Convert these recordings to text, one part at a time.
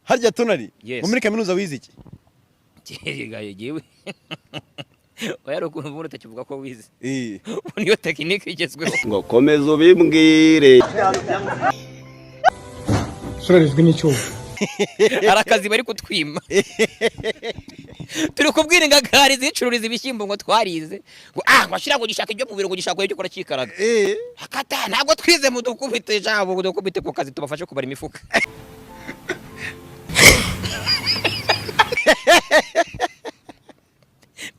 harya tonari muri kaminuza wize iki yewe oya rukuntu umuntu utakivuga ko wize niyo tekinike igezweho ngo komeza ubimbwire surarezwe n'icyo arakazi bari kutwima turi kubwira ingagari zicururiza ibishyimbo ngo twarize ngo washira ngo gishaka ibyo mu biro ngo gishaka ibyo kora kikaraga akata ntabwo twize mu dukubite jabo ngo dukubite ku kazi tubafashe kubara imifuka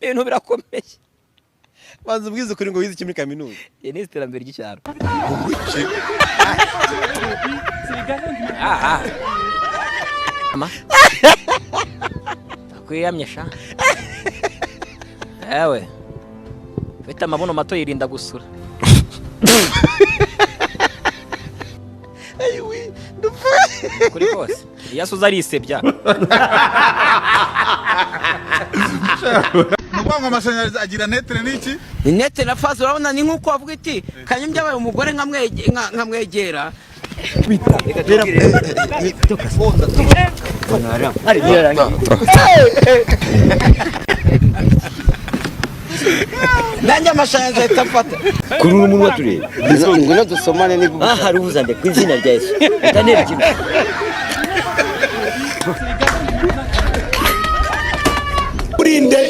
ibintu birakomeye banza ubwize kuri ngo wize iki muri kaminuza ni iterambere ry'icyaro kwiyamye sha ewe fite amabuno mato yirinda gusura ayiwi kuri kose yasuza arisebya Muganga amashanyarazi agira netre niki? Ni netre na fazo urabona ni nkuko wavuga iti kanyumbya baye umugore nkamwegera Nanje amashanyarazi atafata kuri umuntu watureba ngwino dusomane ni hari ubuzande ku izina rya Yesu utanere kimwe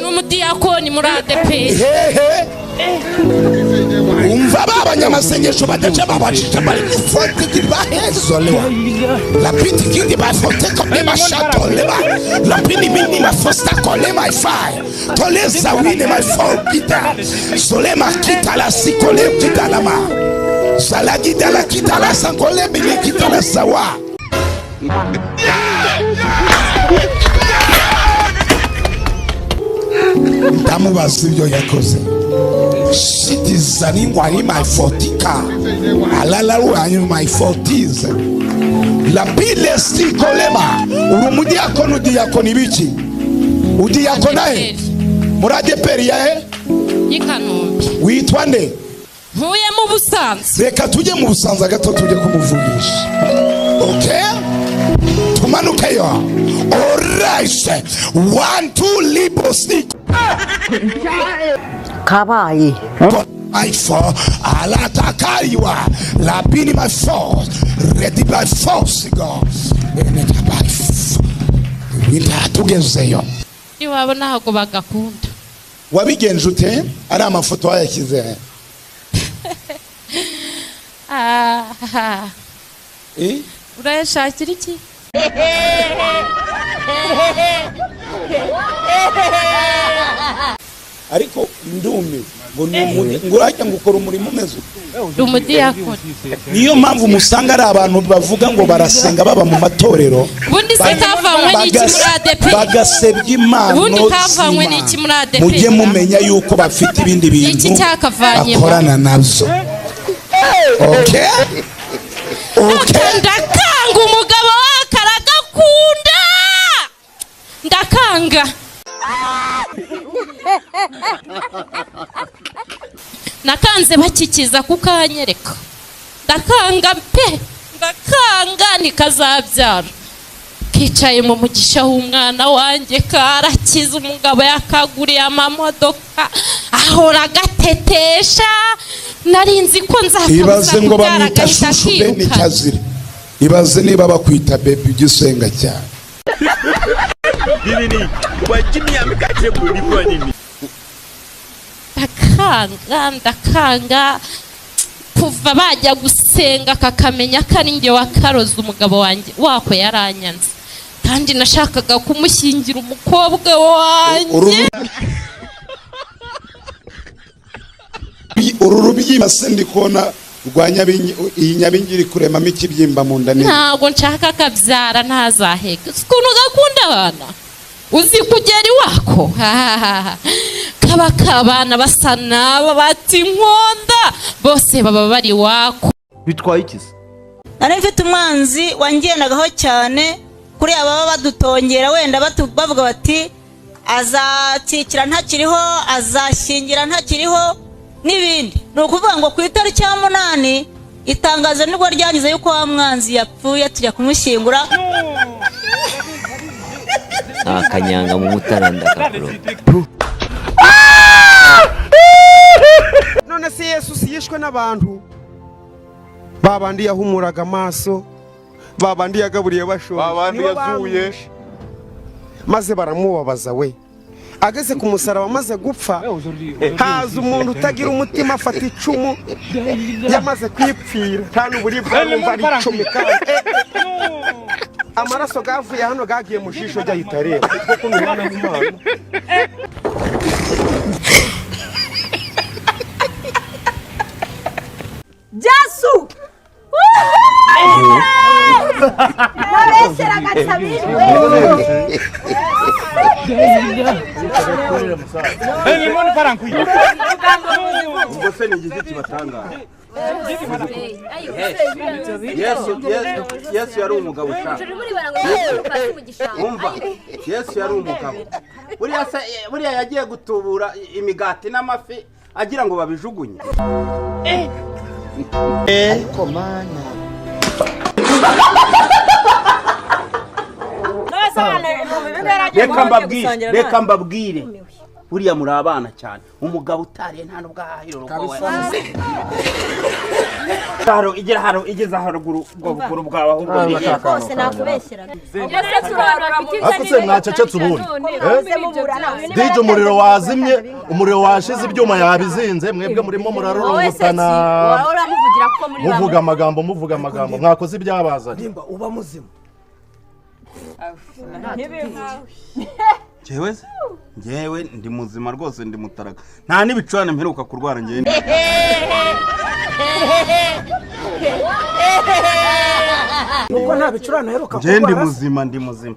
n'umudiyakoni muri ADP umva babanyamasengesho badaca babashita bari gufote kibahezolewa lapiti kindi bafote kolema shatoleba lapini mini mafosta kolema ifai toleza wine mafokita solema kita la sikole kita lama salagida la kita la sankole bini kita la sawa Damu basibyo yakoze citizen wari my 40k alala wanyu my 40s la pile stikolema urumudi yakono diyakoni biki udiyakonaye murade periya y'Ikanombe witwa nde ntuye mu Busanza reka tujye mu Busanza gato tujye kumuvugisha okay tumanukeyo alright 1-2 libo stick kabaye my four alatakaiwa lapini my four ready by force go eneta by winda tugezeyo iwabo naho bagakunda wabigenje ute ari amafoto yakize urayashakira iki ariko ndumi ngo urajya ngukora umurimo umeze umudiyakoni niyo mpamvu musanga ari abantu bavuga ngo barasenga baba mu matorero bundi se kavanywe n'iki muri ADP bagasebya impano bundi kavanywe n'iki muri ADP mujye mumenya yuko bafite ibindi bintu bakorana nabyo okay ndakanga umugabo wakaragakunda ndakanga nakanze bakikiza kukanyereka ndakanga pe ndakanga nikazabyara kicaye mu mugisha w'umwana wanjye karakiza umugabo yakaguriye amamodoka ahora gatetesha narinzi ko nzafuza ibaze ngo bamwita shushu bene cyazire ibaze niba bakwita baby gisenga cyane nini wajini amikaje muri kwa nini ndakanga kuva bajya gusenga kakamenya ko ari njye wakaroza umugabo wanjye wako yaranyanze kandi nashakaga kumushyingira umukobwa wanjye uru rubyimba se ndikona rwanya iyi nyabingiri kuremamo ikibyimba mu nda ntago nshaka kabyara ntazahega ukuntu gakunda abana uzi kugera iwako kaba kabana basa naba bati nkonda bose baba bari wako bitwaye ikiza nari mfite umwanzi wangendagaho cyane kuri ababa badutongera wenda bavuga bati azakikira ntakiriho azashyingira ntakiriho n'ibindi ni ukuvuga ngo ku itariki ya 8 itangazo nibwo ryangize yuko wa mwanzi yapfuye tujya kumushyingura akanyanga mu mutaranda kakuro. None se Yesu siyishwe n'abantu babandi yahumuraga amaso, babandi yagaburiye bashonje, babandi yazuye, maze baramubabaza we. Ageze ku musaraba amaze gupfa, haza umuntu utagira umutima afata icumu, yamaze kwipfira nta n'uburibwa numva ari icumi kandi amaraso gavuye hano gagiye mu jisho ryahita reba kuko n'umwana w'Imana. Jesu! Nabeseraga tabirwe. ubwo se ni igiki kibatangara? Yesu yari umugabo ushaka. Umva, Yesu yari umugabo. Buriya yagiye gutubura imigati n'amafi agira ngo babijugunye. Ariko mana. Reka mbabwire. Buriya muri abana cyane. Umugabo utariye nta nubwo ahahiro Karo igera hano igeza haruguru bwo bukuru bwawe ahubwo Kose nakubeshyeraga. Akose mwacecetse ubundi. Dije umuriro wazimye, umuriro washize ibyuma yabizinze, mwebwe murimo murarorongotana. Muvuga amagambo mwakoze ibyabazanye. Nimba uba muzima. Njyewe ndi muzima rwose, ndi mutaraga. Nta n'ibicurane mperuka kurwara njyewe. Nuko nta bicurano heruka kurwara. Ndi muzima.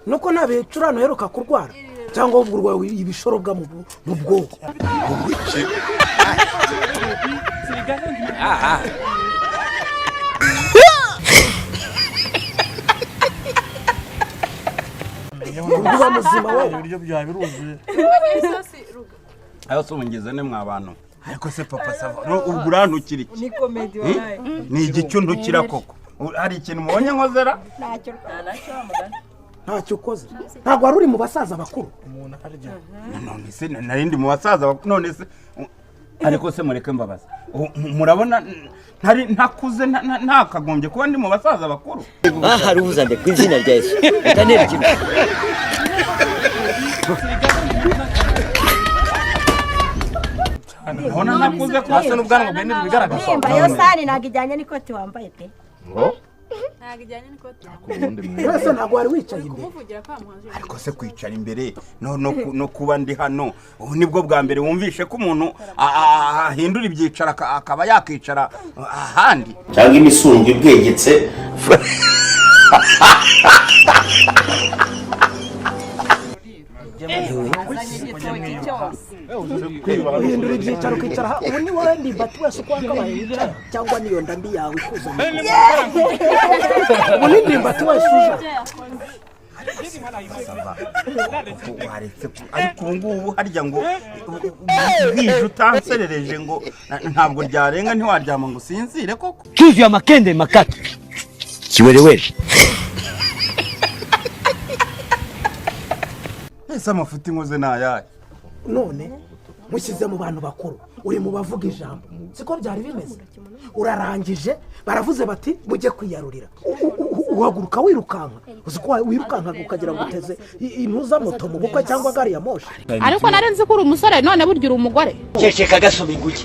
Nuko nta bicurano heruka kurwara. Cyangwa ubwo ibishorobwa mu bwoko. Uba muzima wowe. Ibiryo byawe biruzuye. Ayo sumungeze ne mwabantu. Ariko se papa sava. Ubwo urantukira iki? Ni comedy wallahi. Ni igicyo ndukira koko. Hari ikintu mubonye nkozera? Ntacyo ukoze. Ntabwo wari uri mu basaza bakuru. Umuntu arya. None se narindi mu basaza none se ariko se mureke mbabaza. Murabona ntari ntakuze ntakagombye kuba ndi mu basaza bakuru. Hari ubuzande ku izina rya Yesu. Utanera kimwe. Nabona nakuze kwase n'ubwanwa bwe ntibigaragaza. Nimba yo sani nagijyanye n'ikoti wambaye pe. Ngo Nagijyanye n'ikoti. Wese ntabwo wari wicaye imbere. Ariko se kwicara imbere no kuba ndi hano ubu nibwo bwa mbere wumvishe ko umuntu ahindura ibyicaro akaba yakicara ahandi cyangwa imisungo ibwegetse. Uhindura ibyicaro ukicara ubu ni wowe ndimbati wese uko wakabaye wicara cyangwa niyo ndambi yawe ikuzanye. Ubu ni ndimbati wese uje. ariko ubu ngubu harya ngo bwije utanserereje ngo ntabwo ryarenga ntiwaryama ngo usinzire koko. Kivu ya makende makatu. Kiwerewere. Ese amafuti nkoze nayaye. None mushyize mu bantu bakuru uri mu bavuga ijambo siko byari bimeze. Urarangije baravuze bati mujye kwiyarurira. Uhaguruka wirukanka. Uziko wirukanka ukagira ngo uteze intuza moto mu bukwe cyangwa gari ya moshi. Ariko narenze ko uri umusore none burya uri umugore. Ceceka gasoma inguki.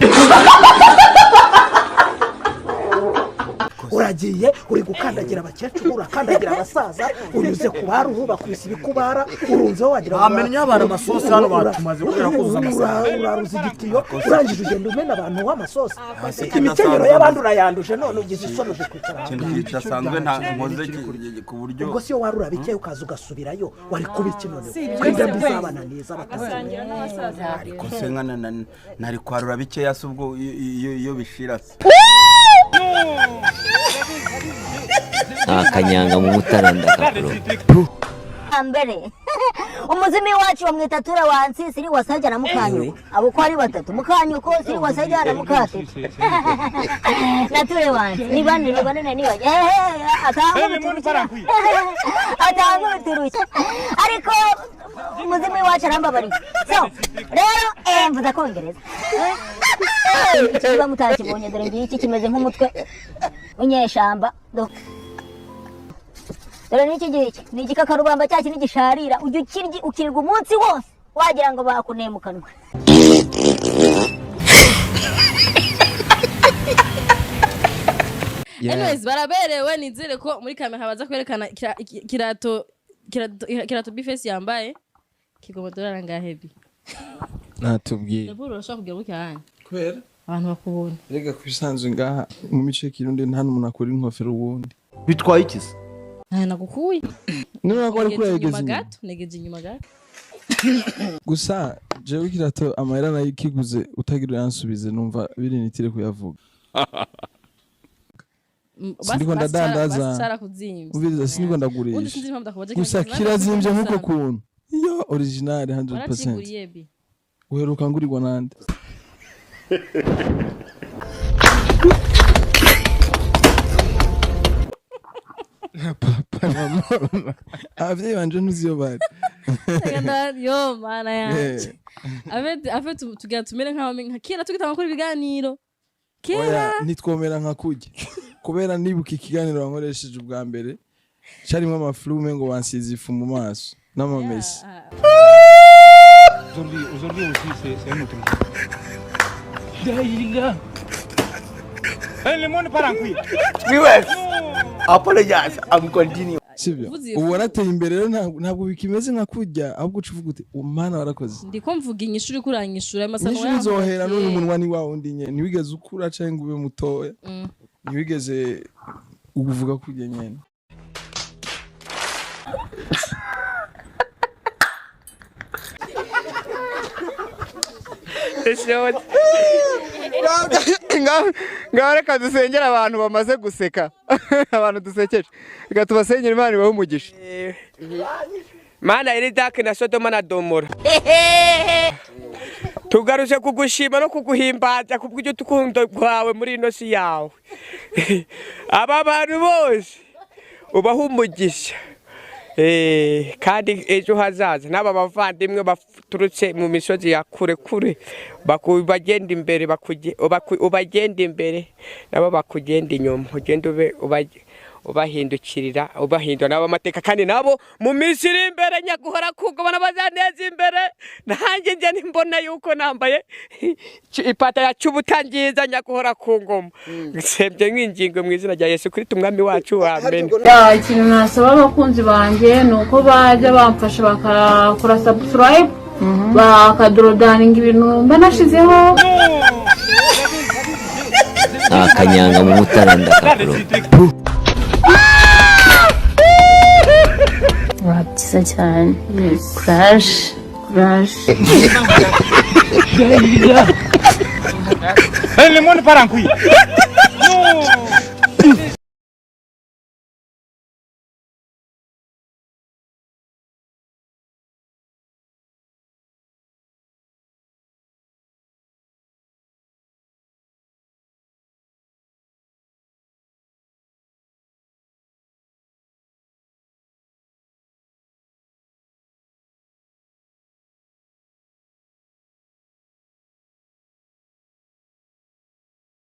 Uragiye uri gukandagira abakecuru, urakandagira abasaza, unyuze ku baruhu bakubise ibikubara, urunzeho wagira amenya abana amasosi hano batumaze kubera kuzuza amasaha. Uraruza igitiyo, urangije ugenda umena abantu w'amasosi. Imikenyero y'abandi urayanduje none ugize isono zo kwicara. Ikintu kidasanzwe nta nkoze ku buryo. Ubwo siyo warura bike ukaza ugasubirayo wari kubiki none. Kwenda mbizabana neza batasangiye. Ariko se nkana nari kwarura bike yasubwo iyo bishirase. Akanyanga mu mutaranda kakuro. Ambere umuzimi wacu bamwita tura wansi siri wasajya na mukanyo abo ko ari batatu mukanyo ko siri wasajya na mukate na ture wansi ni bane atanga biturusha ariko umuzimi wacu arambabari so rero mvuza kongereza kiba mutakibonye dore ngiki kimeze nk'umutwe unyeshamba dore n'iki ngiki ni igikakarubamba cyaki n'igisharira ujya ukirirwa umunsi wose wagira ngo bakunemukanwa anyways baraberewe nizere ko muri kamera habaza kwerekana kirato bifesi yambaye kigomodora ngahebi natubwiye ndabura urashaka kugira mucyane kwera abantu bakubona rega kwisanzwe ngaha mu mice kirundi nta n'umuntu akora inkofero wundi bitwaye ikisi nagukuye none ko ari kuregeza negeje inyuma gato gusa jewe kirato amahera nayo kiguze utagira yansubize numva biri nitire kuyavuga Siniko ndadandaza umviriza siniko ndagurisha gusa kirazimbye nkuko kuntu iyo original 100% uheruka ngurirwa nande papa mama avye banje nuziyo bari yo mana yanje afete tugira tumere nka kera tugitanga kuri ibiganiro kera nitwomera nka kujya kubera nibuka ikiganiro wankoresheje ubwa mbere cyarimo amaflume ngo wansize ifu mu maso n'amamesi aujourd'hui aussi c'est un autre Daïla le monde part en couille viewers apologize I'm continue sibyo ubu warateye imbere rero ntabwo bikimeze nka kujya ahubwo ucuvuga uti umwana warakoze ndiko mvuga inyishuri kuranyishura amasano yawe nzohera none umunwa ni wawe ndi nye niwigeze ukura cyangwa ube mutoya niwigeze uvuga kujya nyene ngaho reka dusengera abantu bamaze guseka abantu dusekeje reka tubasengera Imana ibahe umugisha Mana iri dake na Sodoma na Gomora tugaruje kugushima no kuguhimbaza kubw'icyo tukundo kwawe muri ino si yawe aba bantu bose ubaha umugisha kandi ejo hazaza n'aba bavandimwe baturutse mu misozi ya kure kure bagenda imbere ubagenda imbere nabo bakugenda inyuma ugenda ubahindukirira ubahindura nabo amateka kandi nabo mu minsi iri imbere nyaguhora kugobana bazaneza imbere nanjye nje nimbona yuko nambaye ipata ya cyubutangiza nyaguhora ku ngoma nsebye nk'ingingo mu izina rya Yesu Kristo umwami wacu amen. Ikintu nasaba abakunzi banjye nuko bajya bamfasha bakakora subscribe bakadorodaninga ibintu mba nashizeho akanyanga mu mutaranda kakuro byiza cyane crash le monde part en couille